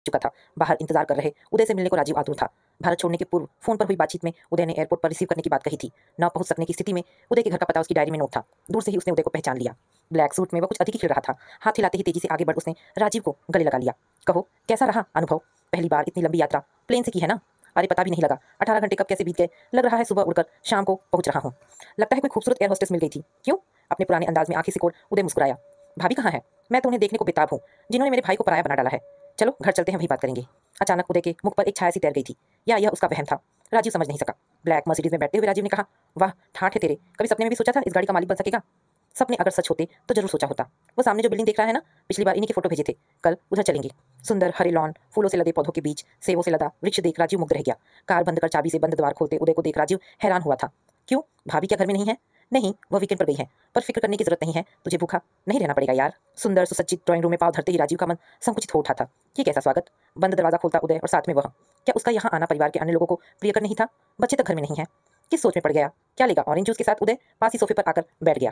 चुका था। बाहर इंतजार कर रहे उदय से मिलने को राजीव आतुर था। भारत छोड़ने के पूर्व फोन पर हुई बातचीत में उदय ने एयरपोर्ट पर रिसीव करने की बात कही थी। न पहुंच सकने की स्थिति में उदय के घर का पता उसकी डायरी में नोट था। दूर से ही उसने उदय को पहचान लिया। ब्लैक सूट में वह कुछ अधिक ही खिल रहा था। हाथ हिलाते ही तेजी से आगे बढ़ उसने राजीव को गले लगा लिया। कहो, कैसा रहा अनुभव? पहली बार इतनी लंबी यात्रा प्लेन से की है ना? अरे पता भी नहीं लगा 18 घंटे कब कैसे बीत गए। लग रहा है सुबह उड़कर शाम को पहुंच रहा हूँ। लगता है कोई खूबसूरत एयर होस्टेस मिल गई थी। क्यों? अपने पुराने अंदाज में आंखें सिकोड़ उदय मुस्कुराया। भाभी कहाँ है? मैं तो उन्हें देखने को बेताब हूँ, जिन्होंने मेरे भाई को पराया बना डाला है। चलो घर चलते हैं, वहीं बात करेंगे। अचानक उदय के मुख पर एक छाया सी तैर गई थी। या यह उसका वहम था? राजीव समझ नहीं सका। ब्लैक मर्सिडीज में बैठते हुए राजीव ने कहा, वाह ठाठ है तेरे। कभी सपने में भी सोचा था इस गाड़ी का मालिक बन सकेगा? सपने अगर सच होते तो जरूर सोचा होता। वो सामने जो बिल्डिंग देख रहा है ना, पिछली बार इन्हीं के फोटो भेजे थे। कल उधर चलेंगे। सुंदर हरे लॉन, फूलों से लदे पौधों के बीच सेवों से लदा वृक्ष देख राजीव मुग्ध रह गया। कार बंद कर चाबी से बंद द्वार खोलते उदय को देख राजीव हैरान हुआ था। क्यों, भाभी क्या घर में नहीं है? नहीं, वह वीकेंड पर गई है। पर फिक्र करने की जरूरत नहीं है, तुझे भूखा नहीं रहना पड़ेगा यार। सुंदर सुसज्जित ड्राइंग रूम में पांव धरते ही राजीव का मन संकुचित हो उठा था। ये कैसा स्वागत? बंद दरवाजा खोलता उदय और साथ में वह। क्या उसका यहाँ आना परिवार के अन्य लोगों को प्रियकर नहीं था? बच्चे तक घर में नहीं है। किस सोच में पड़ गया? क्या लेगा ऑरेंज जूस के साथ उदय पास ही सोफे पर आकर बैठ गया।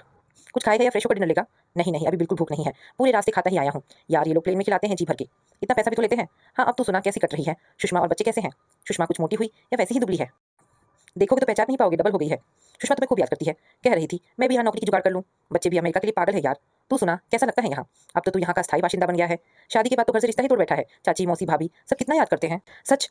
कुछ खाएगा या फ्रेश होकर डिनर लेगा? नहीं नहीं, अभी बिल्कुल भूख नहीं है। पूरे रास्ते खाता ही आया हूँ यार। ये लोग प्लेन में खिलाते हैं जी भर के। इतना पैसा भी तो लेते हैं। हाँ अब तो सुना कैसी कट रही है। सुषमा और बच्चे कैसे हैं? सुषमा कुछ मोटी हुई या वैसे ही दुबली है? देखोगे तो पहचान नहीं पाओगे, डबल हो गई है। सुषमा तुम्हें खूब याद करती है। कह रही थी मैं भी यहाँ नौकरी की जुगाड़ कर लूँ। बच्चे भी अमेरिका के लिए पागल है यार। तू सुना कैसा लगता है यहाँ? अब तो तू यहाँ का स्थायी बाशिंदा बन गया है। शादी के बाद तो घर से रिश्ता ही तोड़ बैठा है। चाची मौसी भाभी सब कितना याद करते हैं। सच,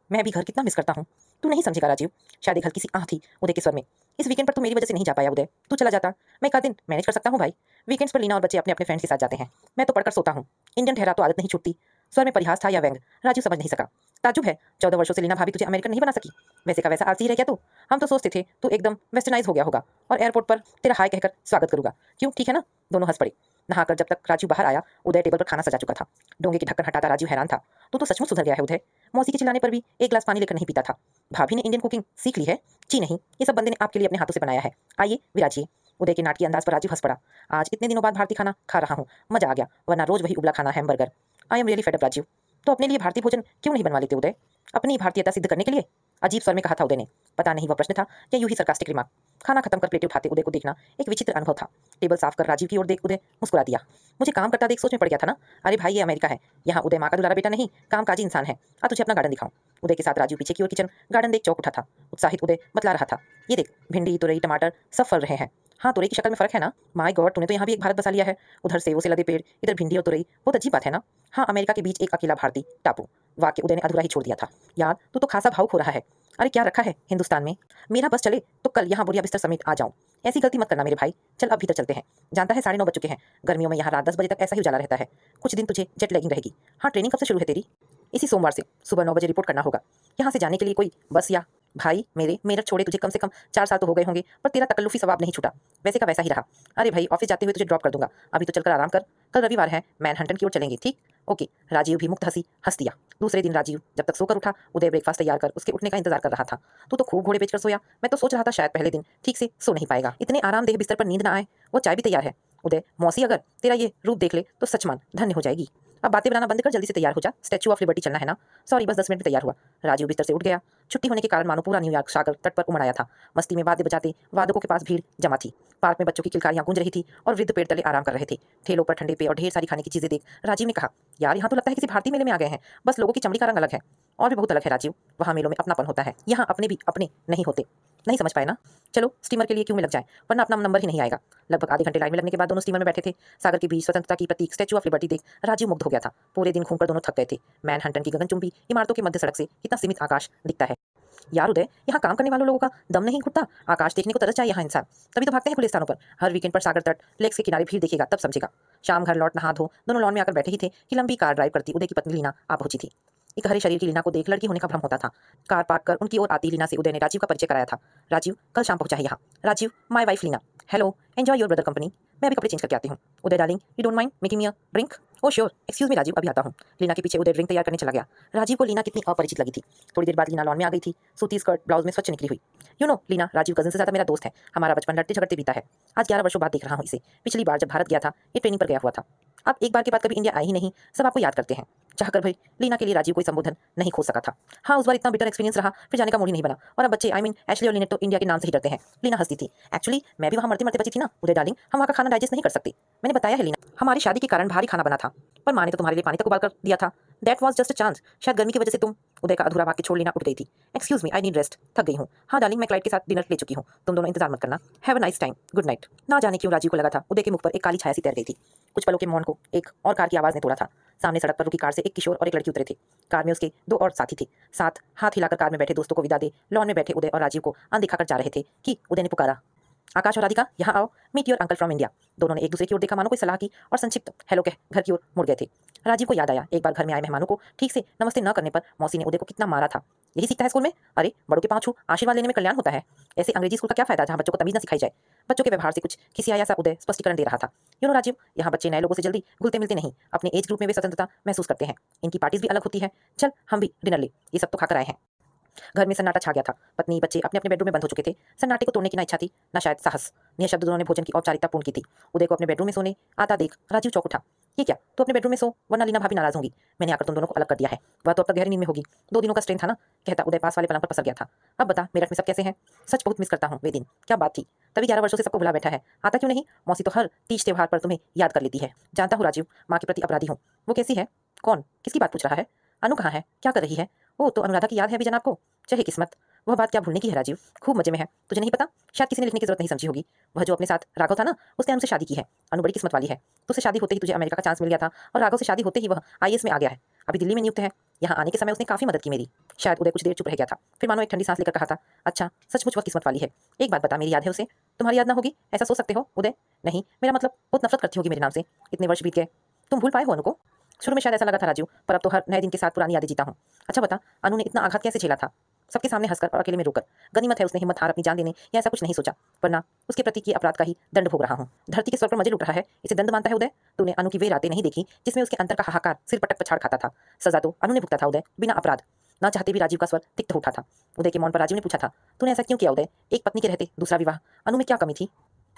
मैं भी घर कितना मिस करता हूँ। तू नहीं समझेगा राजीव। शादी घर की सी आह थी उदय के स्वर में। इस वीकेंड पर तू मेरी वजह से नहीं जा पाया उदय। तू चला जाता, मैं एक आध दिन मैनेज कर सकता हूँ भाई। वीकेंड्स पर लीना और बच्चे अपने अपने फ्रेंड्स के साथ जाते हैं। मैं तो पढ़कर सोता हूँ। इंडियन ठहरा तो आदत नहीं छूटती। स्वर में परिहास था या व्यंग, राजीव समझ नहीं सका। ताजुब है 14 वर्षों से लीना भाभी तुझे अमेरिकन नहीं बना सकी। वैसे का वैसा आलसी रह गया तू। हम तो सोचते थे तू एकदम वेस्टर्नाइज हो गया होगा और एयरपोर्ट पर तेरा हाय कहकर स्वागत करूंगा। क्यों ठीक है ना? दोनों हंस पड़े। नहाकर जब तक राजीव बाहर आया उदय टेबल पर खाना सजा चुका था। डोंगे की ढक्कन हटाता राजीव हैरान था। तू तो सचमुच सुधर गया है उदय। मौसी के चिल्लाने पर भी एक गिलास पानी लेकर नहीं पीता था। भाभी ने इंडियन कुकिंग सीख ली है? जी नहीं, ये सब बंदे ने आपके लिए अपने हाथों से बनाया है। आइए विराजिए। उदय के नाटकीय अंदाज पर राजीव हंस पड़ा। आज इतने दिनों बाद भारतीय खाना खा रहा हूँ, मजा आ गया, वरना रोज वही उबला खाना hamburger. I am really fed up Rajeev. तो अपने लिए भारतीय भोजन क्यों नहीं बनवा लेते उदय? अपनी भारतीयता सिद्ध करने के लिए, अजीब स्वर में कहा था उदय ने। पता नहीं वह प्रश्न था या यूं ही सरकास्टिक रिमार्क। खाना खत्म कर प्लेटें उठाते उदय को देखना एक विचित्र अनुभव था। टेबल साफ कर राजीव की ओर देख उदय मुस्कुरा दिया। मुझे काम करता देख सोच में पड़ गया था ना। अरे भाई ये अमेरिका है, यहाँ उदय माँ का दुलारा बेटा नहीं, कामकाजी इंसान है। आ तुझे अपना गार्डन दिखाऊं। उदय के साथ राजीव पीछे की ओर किचन गार्डन देख चौक उठा था। उत्साहित उदय बतला रहा था, ये देख भिंडी तुरई टमाटर सब फल रहे हैं। हाँ तुरई की शक्ल में फर्क है ना। माय गॉड, तूने तो यहाँ भी एक भारत बसा लिया है। उधर सेवों से लदे पेड़, इधर भिंडी और तुरई। बहुत अजीब बात है ना। हाँ अमेरिका के बीच एक अकेला भारतीय टापू। वाक्य उदय ने अधूरा ही छोड़ दिया था। यार तू तो खासा भावुक हो रहा है। अरे क्या रखा है हिंदुस्तान में? मेरा बस चले तो कल यहाँ बोरिया बिस्तर समेत आ जाऊं। ऐसी गलती मत करना मेरे भाई। चल अब भीतर चलते हैं। जानता है 9:30 बज चुके हैं। गर्मियों में यहाँ रात 10 बजे तक ऐसा ही उजाला रहता है। कुछ दिन तुझे जेट लैगिंग रहेगी। हाँ ट्रेनिंग कब से शुरू है तेरी? इसी सोमवार से सुबह 9 बजे रिपोर्ट करना होगा। यहाँ से जाने के लिए कोई बस या? भाई मेरे मेरठ छोड़े तुझे कम से कम 4 साल तो हो गए होंगे, पर तेरा तकल्लुफी स्वभाव नहीं छूटा। वैसे का वैसा ही रहा। अरे भाई ऑफिस जाते हुए तुझे ड्रॉप कर दूंगा। अभी तो चलकर आराम कर। कल रविवार है, मैनहट्टन की ओर चलेंगे ठीक? ओके। राजीव भी मुक्त हंसी हंस दिया। दूसरे दिन राजीव जब तक सोकर उठा उदय ब्रेकफास्ट तैयार कर उसके उठने का इंतजार कर रहा था। तू तो खूब घोड़े बेचकर सोया। मैं तो सोच रहा था शायद पहले दिन ठीक से सो नहीं पाएगा, इतने आरामदेह बिस्तर पर नींद ना आए। वो चाय भी तैयार है। उदय मौसी अगर तेरा ये रूप देख ले तो सच मान धन्य हो जाएगी। अब बातें बनाना बंद कर जल्दी से तैयार हो जा, स्टैच्यू ऑफ लिबर्टी चलना है ना। सॉरी बस 10 मिनट में तैयार हुआ। राजीव बिस्तर से उठ गया। छुट्टी होने के कारण मानो पूरा न्यूयॉर्क सागर तट पर उमड़ आया था। मस्ती में वाद्य बजाते वादकों के पास भीड़ जमा थी। पार्क में बच्चों की किलकारियां गूंज रही थी और वृद्ध पेड़ तले आराम कर रहे थे। ठेलों पर ठंडे पेय और ढेर सारी खाने की चीजें देख राजीव ने कहा, यार यहाँ तो लगता है किसी भारतीय मेले में आ गए हैं। बस लोगों की चमड़ी का रंग अलग है और भी बहुत अलग है राजीव। वहाँ मेलों में अपनापन होता है, यहाँ अपने भी अपने नहीं होते। नहीं समझ पाए ना? चलो स्टीमर के लिए क्यों में लग जाए, वरना अपना नंबर ही नहीं आएगा। लगभग आधे घंटे लाइन में लगने के बाद दोनों स्टीमर में बैठे थे। सागर के बीच स्वतंत्रता की प्रतीक स्टैच्यू ऑफ लिबर्टी देख राजीव मुग्ध हो गया था। पूरे दिन घूमकर दोनों थक गए थे। मैनहट्टन की गगनचुंबी इमारतों के मध्य सड़क से कितना सीमित आकाश दिखता है। यार उदय, यहाँ काम करने वालों लोगों का दम नहीं घुटता। आकाश देखने को तरस जाए यहाँ इंसान, तभी तो भागते हैं खुले स्थानों पर। हर वीकेंड पर सागर तट लेक्स के किनारे भीड़ देखेगा तब समझेगा। शाम घर लौट नहा धो दोनों लॉन में आकर बैठे ही थे कि लंबी कार ड्राइव करती उदय की पत्नी लीना आ पहुंची थी। एक हरे शरीर की लीना को देख लड़की होने का भ्रम होता था। कार पार्क कर उनकी ओर आती लीना से उदय ने राजीव का परिचय कराया था। राजीव कल शाम पहुंचा है यहाँ। Rajeev my wife Leena. Hello, enjoy your brother company. मैं अभी कपड़े चेंज करके आती हूँ। Uday darling, you don't mind making me a drink? Oh sure, excuse me Rajeev, अभी आता हूँ। लीना के पीछे उदय ड्रिंक तैयार करने चला गया। राजीव को लीना कितनी अपरिचित लगी थी। थोड़ी देर बाद लीना लॉन में आ गई थी। सूती स्कर्ट ब्लाउज में स्वच्छ निकली हुई। You know Leena, Rajeev cousin से ज्यादा मेरा दोस्त है। हमारा बचपन लड़ते झगड़ते बीता है। आज 11 वर्षों बाद देख रहा हूँ इसे। पिछली बार जब भारत गया था ये ट्रेनिंग पर गया हुआ था। अब एक बार के बाद कभी इंडिया आए ही नहीं, सब आपको याद करते हैं। चाहकर भी लीना के लिए राजीव कोई संबोधन नहीं खोज सका था। हाँ, उस बार इतना बिटर एक्सपीरियंस रहा, फिर जाने का मूड ही नहीं बना। और अब बच्चे आई मीन एशली और लिनेट तो इंडिया के नाम से ही डरते हैं। लीना हंसती थी। एक्चुअली मैं भी वहाँ मरते मरते बची थी ना उदय डार्लिंग, हम वहाँ का खाना डाइजेस्ट नहीं कर सकते। मैंने बताया है लीना, हमारी शादी के कारण भारी खाना बना था, पर माँ ने तो तुम्हारे लिए पानी तक उबाल कर दिया था। That was just a chance. शायद गर्मी की वजह से तुम उदय का अधूरा वाक्य छोड़ लेना उठ गई थी। Excuse me, I need rest, थक गई हूँ। हाँ डार्लिंग, मैं क्लाइंट के साथ डिनर ले चुकी हूँ, तुम दोनों इंतजार मत करना। Have a nice time, good night. ना जाने क्यों राजीव को लगा था उदय के मुख पर एक काली छाया सी तैर गई थी। कुछ पलों के मौन को एक और कार की आवाज ने तोड़ा था। सामने सड़क पर रुकी कार से एक किशोर और एक लड़की उतरे थे। कार में उसके दो और साथी थे। साथ हाथ हिलाकर कार में बैठे दोस्तों को विदा दे लॉन में बैठे उदय और राजीव को अनदेखा कर जा रहे थे कि उदय ने पुकारा, आकाश और राधिका यहाँ आओ, meet your uncle from India. दोनों ने एक दूसरे की ओर देखा, मानो कोई सलाह की और संक्षिप्त हेलो कह घर की ओर मुड़ गए थे। राजीव को याद आया, एक बार घर में आए मेहमानों को ठीक से नमस्ते न करने पर मौसी ने उदय को कितना मारा था। यही सीखता है स्कूल में? अरे बड़ों के पाँव छू आशीर्वाद लेने में कल्याण होता है। ऐसे अंग्रेजी स्कूल का क्या फायदा जहाँ बच्चों को तमीज न सिखाई जाए। बच्चों के व्यवहार से कुछ खिसियाया सा उदय स्पष्टीकरण दे रहा था। राजीव, यहाँ बच्चे नए लोगों से जल्दी घुलते मिलते नहीं, अपने एज ग्रुप में वे स्वतंत्रता महसूस करते हैं। इनकी पार्टीज भी अलग होती है। चल हम भी डिनर ले, ये सब तो खाकर आए हैं। घर में सन्नाटा छा गया था। पत्नी बच्चे अपने अपने बेडरूम में बंद हो चुके थे। सन्नाटे को तोड़ने की ना इच्छा थी ना शायद साहस। निःशब्द दोनों ने भोजन की औपचारिकता पूर्ण की थी। उदय को अपने बेडरूम में सोने आता देख राजीव चौंक उठा। ये क्या, तू अपने बेडरूम में सो, वरना लीना भाभी नाराज होंगी। मैंने आकर तुम दोनों को अलग कर दिया है। वह तो अब तक गहरी नींद में होगी। 2 दिनों का स्ट्रेन था ना, कहता उदय पास वाले पलंग पर पसर गया था। अब बता मेरठ में सब कैसे हैं? सच बहुत मिस करता हूँ वे दिन, क्या बात थी। तभी 11 वर्षों से सबको भुला बैठा है। आता क्यों नहीं? मौसी तो हर तीज त्योहार पर तुम्हें याद कर लेती है। जानता हूँ राजीव, माँ के प्रति अपराधी हूँ। वो कैसी है? कौन, किसकी बात पूछ रहा है? अनु कहाँ है, क्या कर रही है? ओ तो अनुराधा की याद है भी जनाब को। चाहे किस्मत, वह बात क्या भूलने की है राजीव, खूब मजे में है। तुझे नहीं पता? शायद किसी ने लिखने की जरूरत नहीं समझी होगी। वह जो अपने साथ राघव था ना, उसने अनु से शादी की है। अनु बड़ी किस्मत वाली है। तुझसे शादी होते ही तुझे अमेरिका का चांस मिल गया था और राघव से शादी होते ही वह आईएएस में आ गया है। अभी दिल्ली में नियुक्त है। यहाँ आने के समय उसने काफी मदद की मेरी। शायद उदय कुछ देर चुप रह गया था, फिर मानो एक ठंडी सांस लेकर कहा था, अच्छा सचमुच वह किस्मत वाली है। एक बात बता, मेरी याद है उसे? तुम्हारी याद ना होगी ऐसा सोच सकते हो उदय? नहीं, मेरा मतलब बहुत नफरत करती होगी मेरे नाम से। इतने वर्ष बीत गए, तुम भूल पाए हो अनु को? शुरू में शायद ऐसा लगा था राजीव, पर अब तो हर नए दिन के साथ पुरानी यादें जीता हूँ। अच्छा बता, अनु ने इतना आघात कैसे झेला था? सबके सामने हंसकर और अकेले में रोकर। गनीमत है उसने हिम्मत हार अपनी जान देने या ऐसा कुछ नहीं सोचा, वरना उसके प्रति के अपराध का ही दंड भोग रहा हूँ। धरती के स्वर पर मजे लुट रहा है, इसे दंड मानता है उदय? तूने अनु की वे रातें नहीं देखी जिसमें उसके अंतर का हाहाकार सिर पटक पछाड़ खाता था। सजा तो अनु ने भुगता था उदय, बिना अपराध। ना चाहते भी राजीव का स्वर तिक्त उठा था। उदय के मौन पर राजीव ने पूछा था, तूने ऐसा क्यों किया उदय? एक पत्नी के रहते दूसरा विवाह, अनु में क्या कमी थी?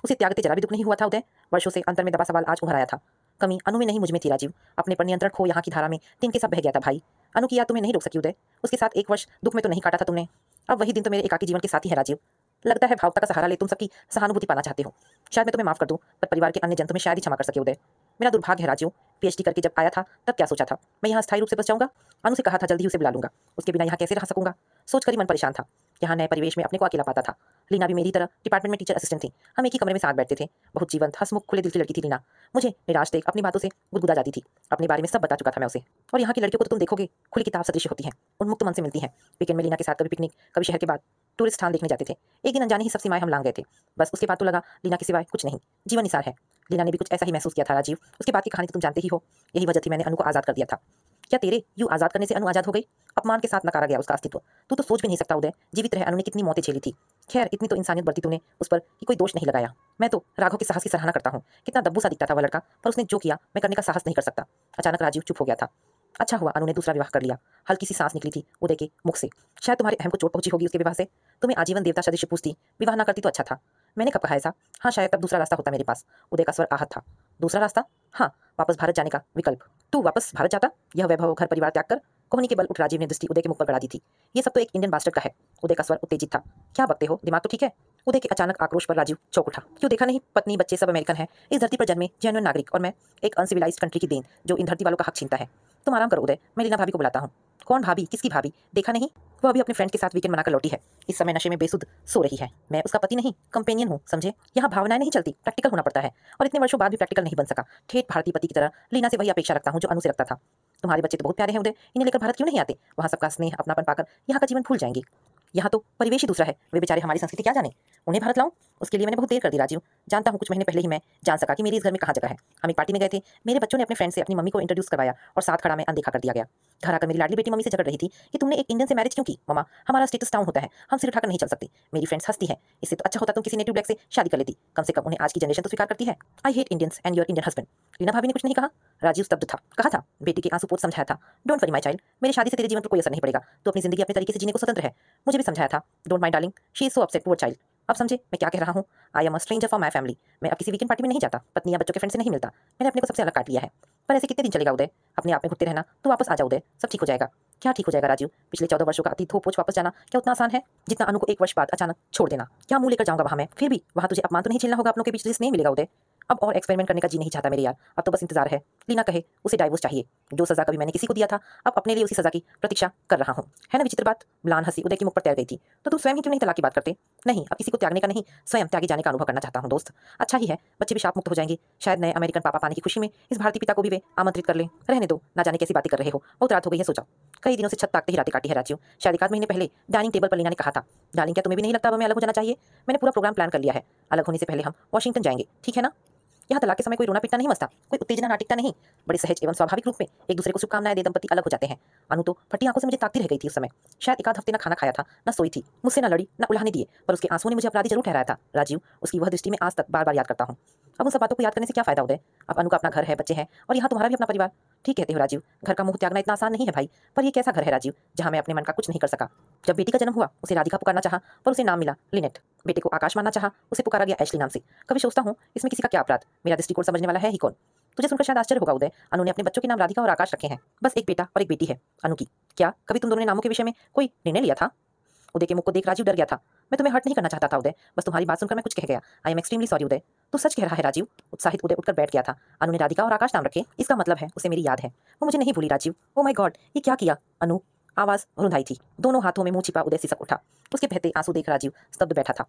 उसे त्यागते जरा भी दुख नहीं हुआ था उदय? वर्षों से अंतर में दबा सवाल आज उभर आया था। कमी अनु में नहीं मुझ में थी राजीव। अपने पर नियंत्रण खो यहाँ की धारा में तिनके सब बह गया था भाई। अनु की याद तुम्हें नहीं रोक सकी उदय। उसके साथ 1 वर्ष दुख में तो नहीं काटा था तुमने। अब वही दिन तो मेरे एकाकी जीवन के साथी है राजीव। लगता है भावुकता का सहारा ले तुम सबकी सहानुभूति पाना चाहते हो। शायद मैं तुम्हें माफ कर दूं, पर परिवार के अन्य जन तुम्हें शायद ही क्षमा कर सके उदय। मेरा दुर्भाग्य है राजीव। पीएचडी करके जब आया था तब क्या सोचा था, मैं यहाँ स्थायी रूप से बस जाऊंगा? अनु से कहा था जल्दी उसे बुला लूंगा, उसके बिना यहाँ कैसे रह सकूंगा? सोचकर ही मन परेशान था। यहाँ नए परिवेश में अपने को अकेला पाता था। लीना भी मेरी तरह डिपार्टमेंट में टीचर असिस्टेंट थी। हम एक ही कमरे में साथ बैठते थे। बहुत जीवंत, हंसमुख, खुले दिल की लड़की थी लीना। मुझे निराश देख अपनी बातों से गुदगुदा जाती थी। अपने बारे में सब बता चुका था मैं उसे। और यहाँ की लड़कियों को तो तुम देखोगे खुली किताब सदृश होती हैं, उन्मुक्त मन से मिलती हैं। वीकेंड में लीना के साथ कभी पिकनिक, कभी शहर के बाद टूरिस्ट स्थान देखने जाते थे। एक दिन अनजाने ही सब सीमाएं हम लांग गए थे। बस उसके बाद तो लगा लीना के सिवाय कुछ नहीं, जीवन निसार है। लीना ने भी कुछ ऐसा ही महसूस किया था राजीव। उसके बाद की कहानी तो तुम जानते ही हो। यही वजह थी मैंने अनु को आजाद कर दिया था। क्या तेरे यूं आजाद करने से अनु आजाद हो गई? अपमान के साथ नकारा गया उसका अस्तित्व। तू तो सोच भी नहीं सकता उदय, जीवित रहे अनु ने कितनी मौतें झेली थी। खैर इतनी तो इंसानियत बरती तूने उस पर कि कोई दोष नहीं लगाया। मैं तो राघव के साहस की सराहना करता हूँ। कितना दब्बू सा दिखता था वह लड़का, पर उसने जो किया मैं करने का साहस नहीं कर सकता। अचानक राजीव चुप हो गया था। अच्छा हुआ अनु ने दूसरा विवाह कर लिया। हल्की सी सांस निकली थी उदय के मुख से। शायद तुम्हारे अहम को चोट पहुंची होगी उसके विवाह से। तुम्हें आजीवन देवता सदृश पूछती, विवाह ना करती तो अच्छा था। मैंने कब कहा ऐसा? हाँ शायद तब दूसरा रास्ता होता मेरे पास। उदय का स्वर आहत था। दूसरा रास्ता? हाँ, वापस भारत जाने का विकल्प। तू वापस भारत जाता? यह वैभव, घर परिवार त्याग कर? कोहनी के बल उठ राजीव ने दृष्टि उदय के मुख पर गड़ा दी थी। ये सब तो एक इंडियन बास्टर्ड का है। उदय का स्वर उत्तेजित था। क्या बकते हो, दिमाग तो ठीक है? उदय के अचानक आक्रोश पर राजीव चौंक उठा। क्यों, देखा नहीं, पत्नी बच्चे सब अमेरिकन है। इस धरती पर जन्मे जेन्युइन नागरिक, और मैं एक अनसिविलाइज्ड कंट्री की देन जो इन धरती वालों का हक छीनता है। तुम आराम करो उदय, मैं लीना भाभी को बुलाता हूँ। कौन भाभी? किसकी भाभी? देखा नहीं, वो अभी अपने फ्रेंड के साथ वीकेंड मनाकर लौटी है। इस समय नशे में बेसुध सो रही है। मैं उसका पति नहीं, कंपेनियन हूँ, समझे? यहाँ भावनाएं नहीं चलती, प्रैक्टिकल होना पड़ता है। और इतने वर्षों बाद भी प्रैक्टिकल नहीं बन सका। ठेठ भारतीय पति की तरह लीना से वही अपेक्षा रखता हूँ जो अनु से रखता था। तुम्हारे बच्चे तो बहुत प्यारे हैं उदय, इन्हें लेकर भारत क्यों नहीं आते? वहाँ सबका स्नेह अपनापन पाकर यहाँ का जीवन भूल जाएंगे। यहाँ तो परिवेश ही दूसरा है। वे बेचारे हमारी संस्कृति क्या जाने। उन्हें भारत लाऊं? उसके लिए मैंने बहुत देर कर दी राजीव। जानता हूँ कुछ महीने पहले ही मैं जान सका कि मेरी इस घर में कहाँ जगह है। हम एक पार्टी में गए थे। मेरे बच्चों ने अपने फ्रेंड से अपनी मम्मी को इंट्रोड्यूस करवाया और साथ खड़ा मैं अनदेखा कर दिया गया। घर आकर मेरी लाडली बेटी मम्मी से झगड़ रही थी कि तुमने एक इंडियन से मैरिज क्यों की? मम्मा, हमारा स्टेटस डाउन होता है, हम सिर उठाकर नहीं चल सकते। मेरी फ्रेंड्स हंसती है। इससे तो अच्छा होता तुम किसी नेटिव ब्लैक से शादी कर लेती। कम से कम उन्हें आज की जनरेशन तो स्वीकार करती है। I hate Indians and your Indian husband. Leena भाभी ने कुछ नहीं कहा। राजीव स्तब्ध था। कहा था, बेटी के आंसू पोंछ समझाया था, डोंट वरी माय चाइल्ड, मेरी शादी से तेरे जीवन पर कोई असर नहीं पड़ेगा। तो अपनी जिंदगी अपने तरीके से जीने को स्वतंत्र है। मुझे भी समझाया था, don't mind darling, she is so upset, poor child. अब समझे मैं क्या कह रहा हूँ। I am a stranger for my family. मैं अब किसी वीकेंड पार्टी में नहीं जाता, पत्नी या बच्चों के फ्रेंड से नहीं मिलता। मैंने अपने को सबसे अलग काट लिया है। पर ऐसे कितने दिन चलेगा उदय? अपने आप में घुटते रहना। तो वापस आ जाओ उदय, सब ठीक हो जाएगा। क्या ठीक हो जाएगा राजीव? पिछले 14 वर्षों का अतीत धो पोछ वापस जाना क्या उतना आसान है जितना अनु को 1 वर्ष बाद अचानक छोड़ देना? क्या मुंह लेकर जाऊंगा वहां मैं? फिर भी वहां तुझे अपमान तो नहीं झेलना होगा, अपनों के बीच तुझे स्नेह मिलेगा उदय। अब और एक्सपेरिमेंट करने का जी नहीं चाहता मेरे यार। अब तो बस इंतजार है। लीना कहे उसे डाइवोर्स चाहिए। जो सजा कभी मैंने किसी को दिया था, अब अपने लिए उसी सजा की प्रतीक्षा कर रहा हूँ। है ना विचित्र बात? म्लान हंसी उदय की मुख पर तैर गई थी। तो तुम स्वयं ही क्यों नहीं तलाक की बात करते? नहीं, अब किसी को त्यागने का नहीं, स्वयं त्यागे जाने का अनुभव करना चाहता हूँ दोस्त। अच्छा ही है, बच्चे भी शाप मुक्त हो जाएंगे। शायद नए अमेरिकन पापा पाने की खुशी में इस भारतीय पिता को भी वे आमंत्रित कर लें। रहने दो, ना जाने कैसी बातें कर रहे हो। बहुत रात हो गई है, सो जाओ। कई दिनों से छत ताकते ही रातें काटी है राजीव। शायद 1 आध महीने पहले डाइनिंग टेबल पर लीना ने कहा था, डार्लिंग क्या तुम्हें भी नहीं लगता अब हमें अलग हो जाना चाहिए? मैंने पूरा प्रोग्राम प्लान कर लिया है। अलग होने से पहले हम वॉशिंगटन जाएंगे, ठीक है ना? यहाँ तलाक के समय कोई रोना पीटना नहीं मचता, कोई उत्तेजना नाटिकता नहीं। बड़े सहज एवं स्वाभाविक रूप में एक दूसरे को शुभकामनाएं दे दंपति अलग हो जाते हैं। अनु तो फटी आंखों से मुझे ताकती रह गई थी उस समय। शायद 1 आध हफ्ते ना खाना खाया था, ना सोई थी, मुझसे ना लड़ी, ना उल्हाने दिए, पर उसके आंसुओं ने मुझे अपराधी जरूर ठहराया था राजीव। उसकी वह दृष्टि में आज तक बार बार याद करता हूँ। अब उन सब बातों को याद करने से क्या फायदा उदय? अब अनु का अपना घर है, बच्चे हैं, और यहाँ तुम्हारा भी अपना परिवार। ठीक कहते हो राजीव, घर का मुंह त्यागना इतना आसान नहीं है भाई। पर ये कैसा घर है राजीव जहाँ मैं अपने मन का कुछ नहीं कर सका? जब बेटी का जन्म हुआ उसे राधिका पुकारना चाहा, पर उसे नाम मिला लिनेट। बेटे को आकाश मानना चाहा, उसे पुकारा गया एशली नाम से। कभी सोचता हूँ इसमें किसी का क्या अपराध? मेरा दृष्टिकोण समझने वाला है ही कौन? तुझे सुनकर शायद आश्चर्य होगा उदय, अनु ने अपने बच्चों के नाम राधिका और आकाश रखे हैं। बस एक बेटा और एक बेटी है अनु की। क्या कभी तुम दोनों ने नामों के विषय में कोई निर्णय लिया था? उदय के मुख को देख राजीव डर गया था। मैं तुम्हें हर्ट नहीं करना चाहता था उदय, बस तुम्हारी बात सुनकर मैं कुछ कह गया। आई एम एक्सट्रीमली सॉरी उदय। तू सच कह रहा है राजीव? उत्साहित उदय उठकर बैठ गया था। अनु ने राधिका और आकाश नाम रखे, इसका मतलब है उसे मेरी याद है। वो मुझे नहीं भूली राजीव। ओ माय गॉड, ये क्या किया अनु? आवाज रुंधाई थी। दोनों हाथों में मुंह छिपा उदय सिसक उठा। उसके बहते आंसू देख राजीव स्तब्ध बैठा था।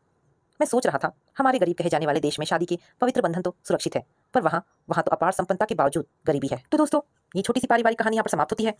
मैं सोच रहा था हमारे गरीब कहे जाने वाले देश में शादी के पवित्र बंधन तो सुरक्षित है, पर वहाँ तो अपार संपन्नता के बावजूद गरीबी है। तो दोस्तों, ये छोटी सी पारिवारिक कहानी यहाँ पर समाप्त होती है।